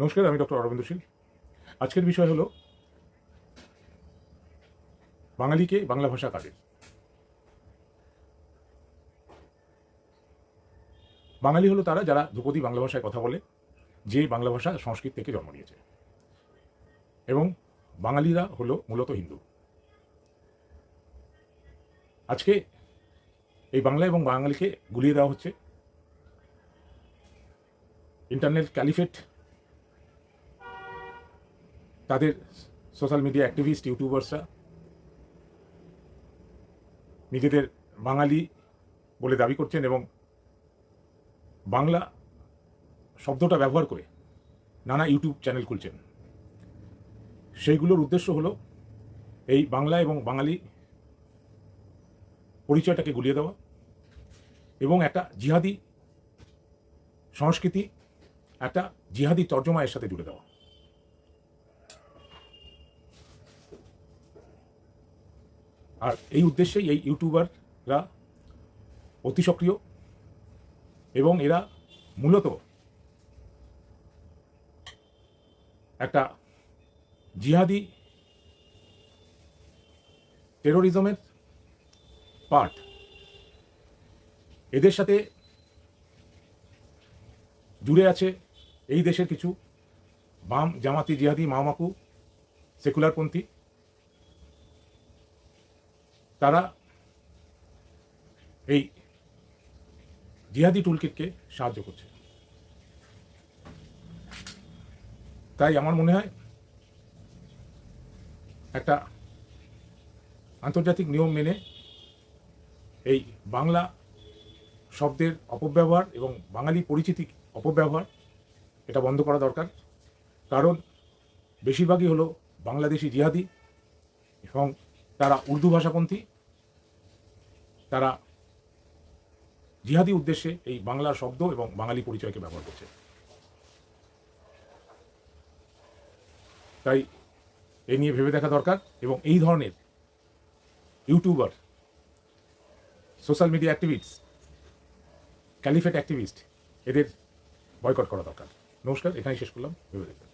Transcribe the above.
নমস্কার, আমি ডক্টর অরবিন্দ শীল। আজকের বিষয় হলো বাঙালিকে বাংলা ভাষা কাদের। বাঙালি হলো তারা যারা ধ্রুপদী বাংলা ভাষায় কথা বলে, যে বাংলা ভাষা সংস্কৃত থেকে জন্ম নিয়েছে, এবং বাঙালিরা হলো মূলত হিন্দু। আজকে এই বাংলা এবং বাঙালিকে গুলিয়ে দেওয়া হচ্ছে। ইন্টারনেট ক্যালিফেট তাদের সোশ্যাল মিডিয়া অ্যাক্টিভিস্ট ইউটিউবার্সরা নিজেদের বাঙালি বলে দাবি করছেন এবং বাংলা শব্দটা ব্যবহার করে নানা ইউটিউব চ্যানেল খুলছেন। সেইগুলোর উদ্দেশ্য হলো এই বাংলা এবং বাঙালি পরিচয়টাকে গুলিয়ে দেওয়া এবং একটা জিহাদি সংস্কৃতি, একটা জিহাদি তর্জমা এর সাথে জুড়ে দেওয়া। আর এই উদ্দেশ্যেই এই ইউটিউবাররা অতি সক্রিয় এবং এরা মূলত একটা জিহাদি টেরোরিজমের পার্ট। এদের সাথে জুড়ে আছে এই দেশের কিছু বাম জামাতি জিহাদি মামাকু সেকুলারপন্থী। তারা এই জিহাদি টুলকিটকে সাহায্য করছে। তাই আমার মনে হয় একটা আন্তর্জাতিক নিয়ম মেনে এই বাংলা শব্দের অপব্যবহার এবং বাঙালি পরিচিতি অপব্যবহার এটা বন্ধ করা দরকার। কারণ বেশিরভাগই হলো বাংলাদেশি জিহাদি এবং তারা উর্দু ভাষাপন্থী। তারা জিহাদি উদ্দেশ্যে এই বাংলা শব্দ এবং বাঙালি পরিচয়কে ব্যবহার করছে। তাই এ নিয়ে ভেবে দেখা দরকার এবং এই ধরনের YouTuber, social media activist, caliphate activist এদের বয়কট করা দরকার। নমস্কার, এখানেই শেষ করলাম। ভেবে দেখবেন।